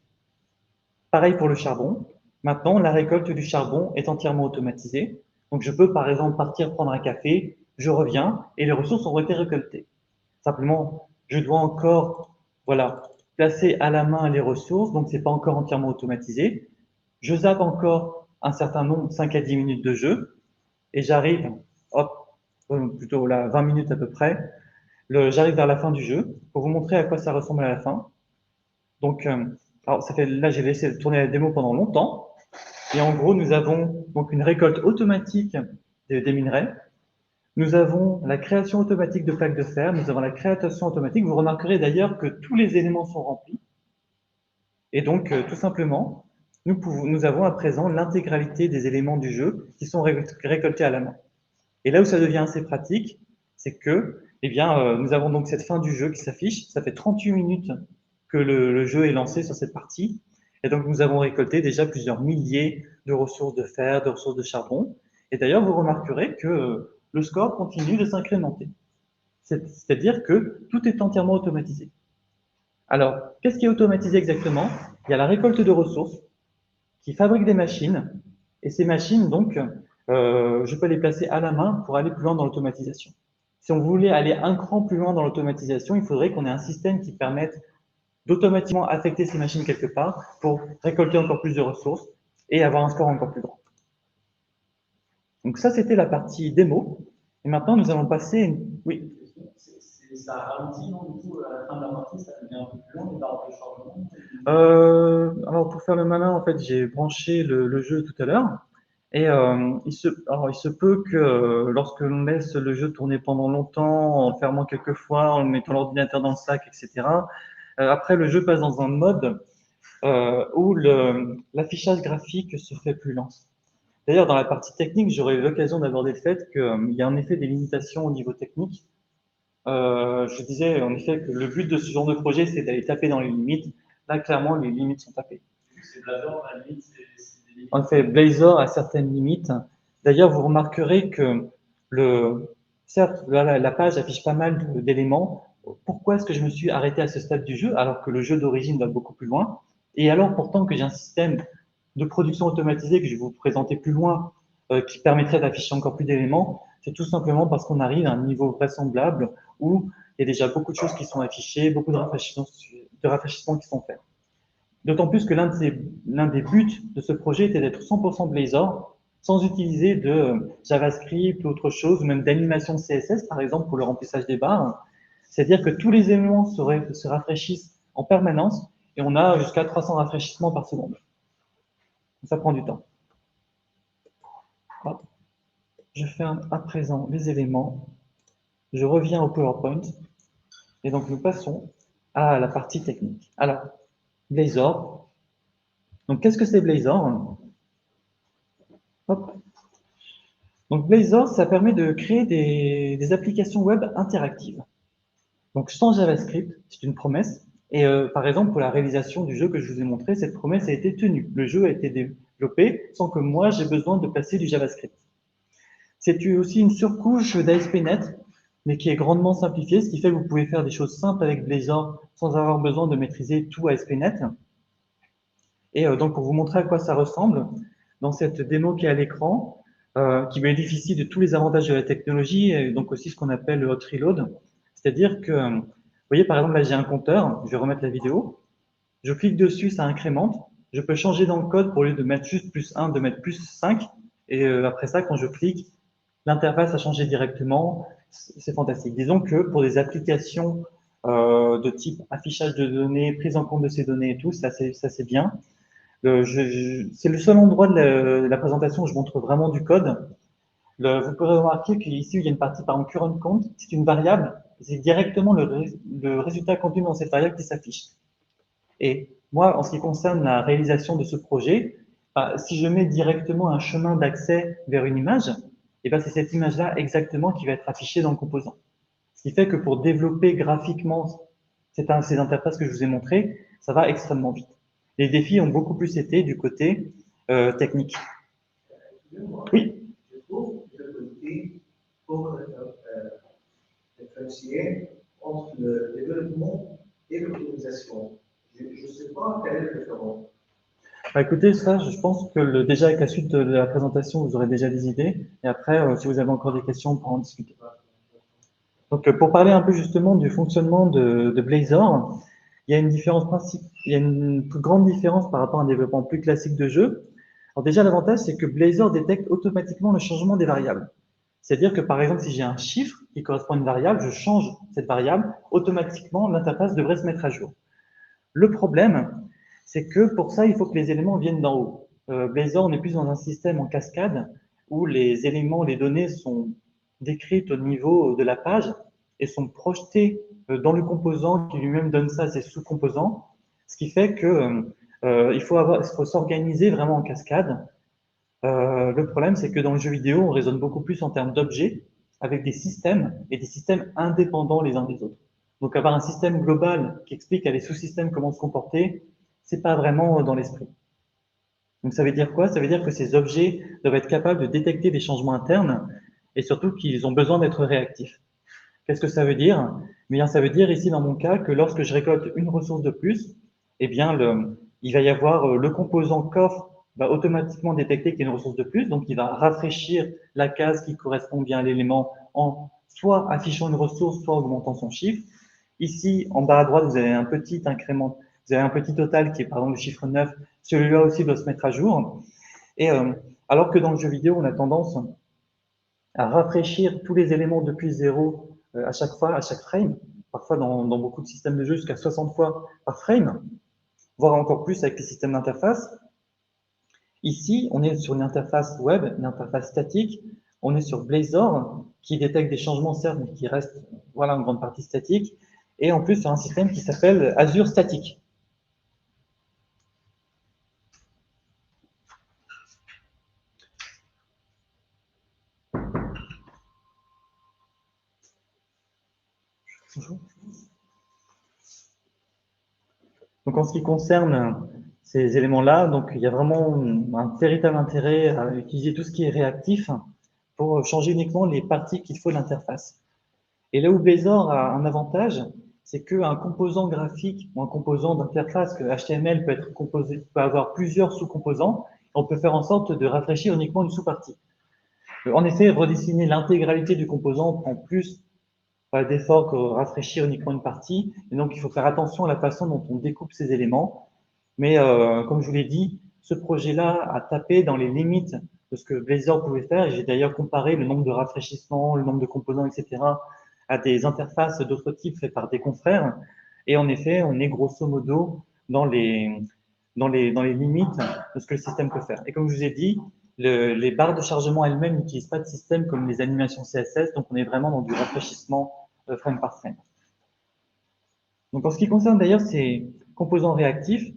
Pareil pour le charbon. Maintenant, la récolte du charbon est entièrement automatisée. Donc, je peux par exemple partir prendre un café, je reviens et les ressources ont été récoltées. Simplement, je dois encore, voilà, placer à la main les ressources, donc c'est pas encore entièrement automatisé. Je zappe encore un certain nombre, 5 à 10 minutes de jeu, et j'arrive, hop, plutôt là, 20 minutes à peu près, j'arrive vers la fin du jeu pour vous montrer à quoi ça ressemble à la fin. Donc, alors là, j'ai laissé tourner la démo pendant longtemps. Et en gros, nous avons donc une récolte automatique des minerais. Nous avons la création automatique de plaques de fer. Nous avons la création automatique. Vous remarquerez d'ailleurs que tous les éléments sont remplis. Et donc, tout simplement, nous avons à présent l'intégralité des éléments du jeu qui sont récoltés à la main. Et là où ça devient assez pratique, c'est que, eh bien, nous avons donc cette fin du jeu qui s'affiche. Ça fait 38 minutes que le jeu est lancé sur cette partie. Et donc, nous avons récolté déjà plusieurs milliers de ressources de fer, de ressources de charbon. Et d'ailleurs, vous remarquerez que le score continue de s'incrémenter. C'est-à-dire que tout est entièrement automatisé. Alors, qu'est-ce qui est automatisé exactement? Il y a la récolte de ressources qui fabrique des machines. Et ces machines, donc, je peux les placer à la main pour aller plus loin dans l'automatisation. Si on voulait aller un cran plus loin dans l'automatisation, il faudrait qu'on ait un système qui permette d'automatiquement affecter ces machines quelque part pour récolter encore plus de ressources. et avoir un score encore plus grand. Donc ça, c'était la partie démo. Et maintenant, nous allons passer une... Oui. Ça ralentit, non, du coup, à la fin de la partie, ça devient un peu plus long, les barres de chargement. Alors, pour faire le malin, en fait, j'ai branché le jeu tout à l'heure. Et il se peut que lorsque l'on laisse le jeu tourner pendant longtemps, en fermant quelques fois, en mettant l'ordinateur dans le sac, etc., après, le jeu passe dans un mode où l'affichage graphique se fait plus lent. D'ailleurs, dans la partie technique, j'aurais eu l'occasion d'aborder le fait qu'il y a en effet des limitations au niveau technique. Je disais en effet que le but de ce genre de projet, c'est d'aller taper dans les limites. Là, clairement, les limites sont tapées. C'est Blazor, la limite, c'est des limites. En fait, Blazor a certaines limites. D'ailleurs, vous remarquerez que certes, la page affiche pas mal d'éléments. Pourquoi est-ce que je me suis arrêté à ce stade du jeu alors que le jeu d'origine va beaucoup plus loin? Et alors pourtant que j'ai un système de production automatisé que je vais vous présenter plus loin, qui permettrait d'afficher encore plus d'éléments, c'est tout simplement parce qu'on arrive à un niveau vraisemblable où il y a déjà beaucoup de choses qui sont affichées, beaucoup de rafraîchissements qui sont faits. D'autant plus que l'un des buts de ce projet était d'être 100% Blazor, sans utiliser de JavaScript ou autre chose, ou même d'animation CSS, par exemple, pour le remplissage des barres. C'est-à-dire que tous les éléments se rafraîchissent en permanence, et on a jusqu'à 300 rafraîchissements par seconde. Ça prend du temps. Hop. Je ferme à présent les éléments. Je reviens au PowerPoint. Et donc, nous passons à la partie technique. Alors, Blazor. Donc, qu'est-ce que c'est Blazor? Hop. Donc, Blazor, ça permet de créer des applications web interactives. Donc, sans JavaScript, c'est une promesse. Et par exemple, pour la réalisation du jeu que je vous ai montré, cette promesse a été tenue. Le jeu a été développé sans que moi, j'ai besoin de passer du JavaScript. C'est aussi une surcouche d'ASP.NET, mais qui est grandement simplifiée, ce qui fait que vous pouvez faire des choses simples avec Blazor sans avoir besoin de maîtriser tout ASP.NET. Et donc, pour vous montrer à quoi ça ressemble, dans cette démo qui est à l'écran, qui bénéficie de tous les avantages de la technologie, et donc aussi ce qu'on appelle le hot reload. C'est-à-dire que, vous voyez, par exemple, là, j'ai un compteur, je vais remettre la vidéo, je clique dessus, ça incrémente, je peux changer dans le code pour lieu de mettre juste +1, de mettre +5, et après ça, quand je clique, l'interface a changé directement, c'est fantastique. Disons que pour des applications de type affichage de données, prise en compte de ces données et tout, ça c'est bien. C'est le seul endroit de la présentation où je montre vraiment du code. Vous pourrez remarquer qu'ici, il y a une partie par exemple current count, c'est une variable, c'est directement le résultat contenu dans cette variable qui s'affiche. Et moi, en ce qui concerne la réalisation de ce projet, si je mets directement un chemin d'accès vers une image, et c'est cette image-là exactement qui va être affichée dans le composant. Ce qui fait que pour développer graphiquement ces interfaces que je vous ai montrées, ça va extrêmement vite. Les défis ont beaucoup plus été du côté technique. Oui. Je trouve que le côté pour différencier entre le développement et l'optimisation. Je ne sais pas quelle est la différence. Écoutez, ça, je pense que déjà avec la suite de la présentation, vous aurez déjà des idées. Et après, si vous avez encore des questions, on pourra en discuter. Donc, pour parler un peu justement du fonctionnement de Blazor, il y a une différence il y a une plus grande différence par rapport à un développement plus classique de jeu. Alors déjà, l'avantage, c'est que Blazor détecte automatiquement le changement des variables. C'est-à-dire que par exemple, si j'ai un chiffre qui correspond à une variable, je change cette variable, automatiquement, l'interface devrait se mettre à jour. Le problème, c'est que pour ça, il faut que les éléments viennent d'en haut. Blazor, on est plus dans un système en cascade où les éléments, les données sont décrites au niveau de la page et sont projetées dans le composant qui lui-même donne ça à ses sous-composants, ce qui fait que il faut s'organiser vraiment en cascade. Le problème, c'est que dans le jeu vidéo, on raisonne beaucoup plus en termes d'objets avec des systèmes et des systèmes indépendants les uns des autres. Donc, avoir un système global qui explique à les sous-systèmes comment se comporter, c'est pas vraiment dans l'esprit. Donc, ça veut dire quoi? Ça veut dire que ces objets doivent être capables de détecter des changements internes et surtout qu'ils ont besoin d'être réactifs. Qu'est-ce que ça veut dire? Eh bien, ça veut dire ici, dans mon cas, que lorsque je récolte une ressource de plus, eh bien, il va y avoir le composant coffre va automatiquement détecter qu'il y a une ressource de plus, donc il va rafraîchir la case qui correspond bien à l'élément en soit affichant une ressource, soit augmentant son chiffre. Ici, en bas à droite, vous avez un petit incrément, vous avez un petit total qui est par exemple le chiffre 9, celui-là aussi doit se mettre à jour. Et alors que dans le jeu vidéo, on a tendance à rafraîchir tous les éléments depuis zéro à chaque fois, à chaque frame, parfois dans beaucoup de systèmes de jeu jusqu'à 60 fois par frame, voire encore plus avec les systèmes d'interface. Ici, on est sur une interface web, une interface statique. On est sur Blazor, qui détecte des changements, certes, mais qui reste voilà, en grande partie statique. Et en plus, sur un système qui s'appelle Azure Static. Donc, en ce qui concerne ces éléments-là, donc il y a vraiment un véritable intérêt à utiliser tout ce qui est réactif pour changer uniquement les parties qu'il faut de l'interface. Et là où Blazor a un avantage, c'est qu'un composant graphique ou un composant d'interface que HTML peut être composé, peut avoir plusieurs sous-composants, on peut faire en sorte de rafraîchir uniquement une sous-partie. En effet, redessiner l'intégralité du composant prend plus d'efforts que rafraîchir uniquement une partie, et donc il faut faire attention à la façon dont on découpe ces éléments. Mais comme je vous l'ai dit, ce projet-là a tapé dans les limites de ce que Blazor pouvait faire, et j'ai d'ailleurs comparé le nombre de rafraîchissements, le nombre de composants, etc., à des interfaces d'autres types faites par des confrères. Et en effet, on est grosso modo dans les limites de ce que le système peut faire. Et comme je vous ai dit, les barres de chargement elles-mêmes n'utilisent pas de système comme les animations CSS, donc on est vraiment dans du rafraîchissement frame par frame. Donc en ce qui concerne d'ailleurs ces composants réactifs,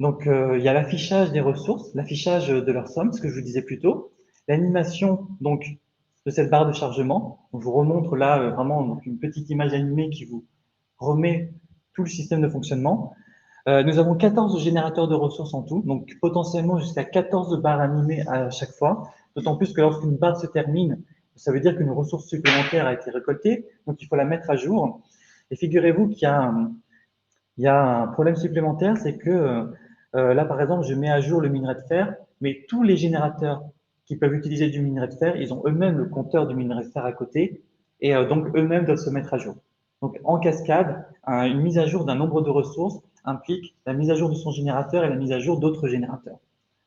donc il y a l'affichage des ressources, l'affichage de leur somme, ce que je vous disais plus tôt, l'animation donc de cette barre de chargement. On vous remontre là vraiment donc, une petite image animée qui vous remet tout le système de fonctionnement. Nous avons 14 générateurs de ressources en tout, donc potentiellement jusqu'à 14 barres animées à chaque fois, d'autant plus que lorsqu'une barre se termine, ça veut dire qu'une ressource supplémentaire a été récoltée, donc il faut la mettre à jour. Et figurez-vous qu'il y a un problème supplémentaire, c'est que là, par exemple, je mets à jour le minerai de fer, mais tous les générateurs qui peuvent utiliser du minerai de fer, ils ont eux-mêmes le compteur du minerai de fer à côté, et donc eux-mêmes doivent se mettre à jour. Donc, en cascade, une mise à jour d'un nombre de ressources implique la mise à jour de son générateur et la mise à jour d'autres générateurs.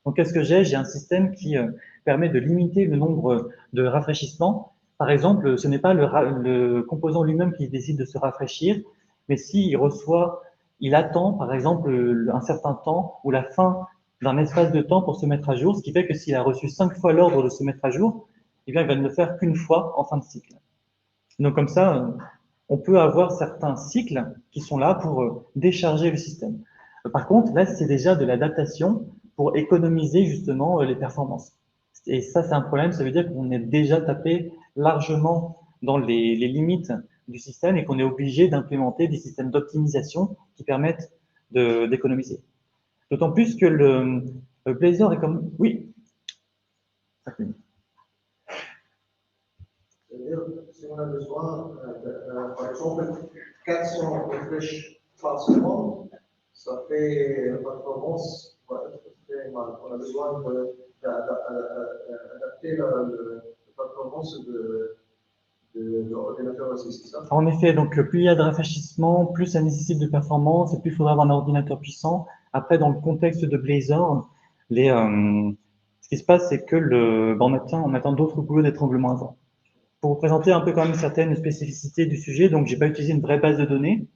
Donc, qu'est-ce que j'ai? J'ai un système qui permet de limiter le nombre de rafraîchissements. Par exemple, ce n'est pas le composant lui-même qui décide de se rafraîchir, mais s'il reçoit, il attend, par exemple, un certain temps ou la fin d'un espace de temps pour se mettre à jour, ce qui fait que s'il a reçu 5 fois l'ordre de se mettre à jour, eh bien, il va ne le faire qu'une fois en fin de cycle. Donc, comme ça, on peut avoir certains cycles qui sont là pour décharger le système. Par contre, là, c'est déjà de l'adaptation pour économiser justement les performances. Et ça, c'est un problème, ça veut dire qu'on est déjà tapé largement dans les limites du système et qu'on est obligé d'implémenter des systèmes d'optimisation qui permettent d'économiser. D'autant plus que le Blazor est comme... Oui. C'est-à-dire, si on a besoin, par exemple, 400 refresh par seconde, ça fait une performance très mal. On a besoin d'adapter la performance de l'ordinateur aussi, c'est ça? En effet, donc plus il y a de rafraîchissement, plus ça nécessite de performance et plus il faudra avoir un ordinateur puissant. Après, dans le contexte de Blazor, ce qui se passe, c'est que on attend d'autres boulots d'étranglement avant. Pour vous présenter un peu quand même certaines spécificités du sujet, donc j'ai pas utilisé une vraie base de données.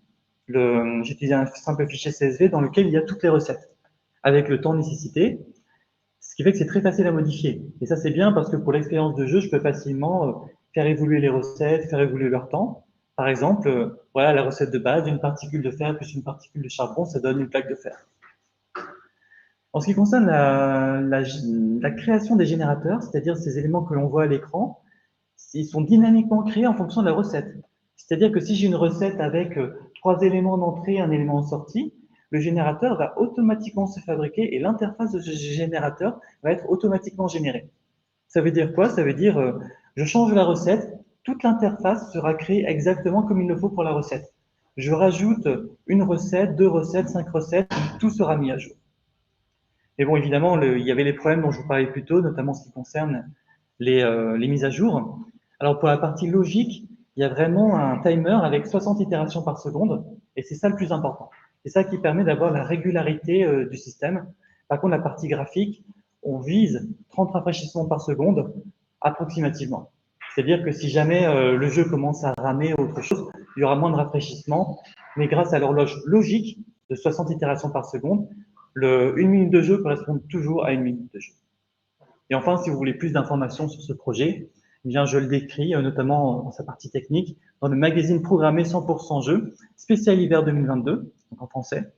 J'ai utilisé un simple fichier CSV dans lequel il y a toutes les recettes, avec le temps nécessité, ce qui fait que c'est très facile à modifier. Et ça, c'est bien parce que pour l'expérience de jeu, je peux facilement faire évoluer les recettes, faire évoluer leur temps. Par exemple, voilà la recette de base, une particule de fer plus une particule de charbon, ça donne une plaque de fer. En ce qui concerne la création des générateurs, c'est-à-dire ces éléments que l'on voit à l'écran, ils sont dynamiquement créés en fonction de la recette. C'est-à-dire que si j'ai une recette avec 3 éléments d'entrée, un élément de sortie, le générateur va automatiquement se fabriquer et l'interface de ce générateur va être automatiquement générée. Ça veut dire quoi? Ça veut dire, je change la recette, toute l'interface sera créée exactement comme il le faut pour la recette. Je rajoute une recette, 2 recettes, 5 recettes, tout sera mis à jour. Et bon, évidemment, il y avait les problèmes dont je vous parlais plus tôt, notamment ce qui concerne les mises à jour. Alors, pour la partie logique, il y a vraiment un timer avec 60 itérations par seconde, et c'est ça le plus important. C'est ça qui permet d'avoir la régularité du système. Par contre, la partie graphique, on vise 30 rafraîchissements par seconde approximativement. C'est-à-dire que si jamais le jeu commence à ramer ou autre chose, il y aura moins de rafraîchissements, mais grâce à l'horloge logique de 60 itérations par seconde, une minute de jeu correspond toujours à une minute de jeu. Et enfin, si vous voulez plus d'informations sur ce projet, eh bien, je le décris notamment dans sa partie technique dans le magazine programmé 100% jeu, spécial hiver 2022, donc en français.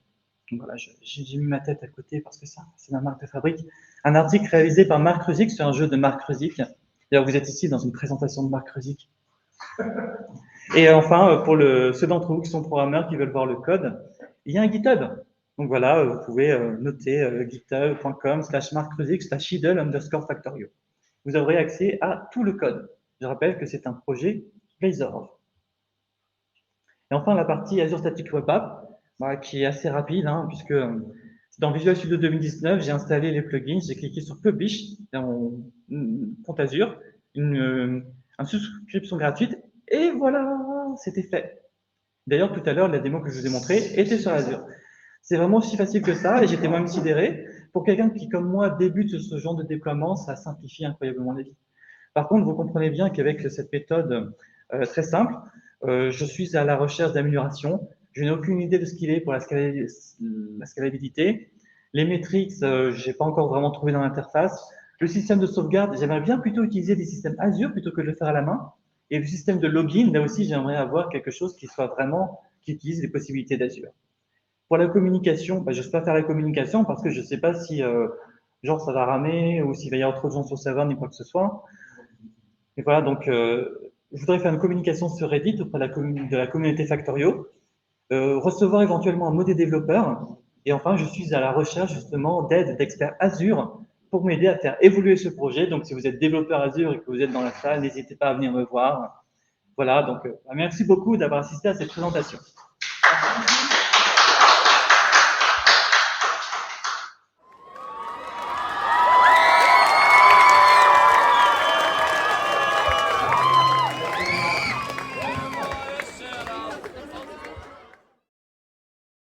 Donc voilà, j'ai mis ma tête à côté parce que ça, c'est ma marque de fabrique. Un article réalisé par Marc Ruzik sur un jeu de Marc Ruzik. D'ailleurs, vous êtes ici dans une présentation de Marc Ruzik. Et enfin, pour ceux d'entre vous qui sont programmeurs, qui veulent voir le code, il y a un GitHub. Donc voilà, vous pouvez noter github.com/marcruzik/idle_factorio. Vous aurez accès à tout le code. Je rappelle que c'est un projet Blazor. Et enfin, la partie Azure Static Web App, qui est assez rapide, puisque dans Visual Studio 2019, j'ai installé les plugins, j'ai cliqué sur Publish dans mon compte Azure, une subscription gratuite, et voilà, c'était fait. D'ailleurs, tout à l'heure, la démo que je vous ai montrée était sur Azure. C'est vraiment aussi facile que ça, et j'étais moi-même sidéré. Pour quelqu'un qui, comme moi, débute ce genre de déploiement, ça simplifie incroyablement la vie. Par contre, vous comprenez bien qu'avec cette méthode très simple, je suis à la recherche d'amélioration. Je n'ai aucune idée de ce qu'il est pour la scalabilité. Les métriques, je n'ai pas encore vraiment trouvé dans l'interface. Le système de sauvegarde, j'aimerais bien plutôt utiliser des systèmes Azure plutôt que de le faire à la main. Et le système de login, là aussi, j'aimerais avoir quelque chose qui soit vraiment, qui utilise les possibilités d'Azure. Pour la communication, je ne sais pas faire la communication parce que je ne sais pas si genre ça va ramer ou s'il va y avoir trop de gens sur le serveur ni quoi que ce soit. Et voilà, donc je voudrais faire une communication sur Reddit auprès de la communauté Factorio, recevoir éventuellement un mot des développeurs. Et enfin, je suis à la recherche justement d'aide d'experts Azure pour m'aider à faire évoluer ce projet. Donc, si vous êtes développeur Azure et que vous êtes dans la salle, n'hésitez pas à venir me voir. Voilà, donc merci beaucoup d'avoir assisté à cette présentation.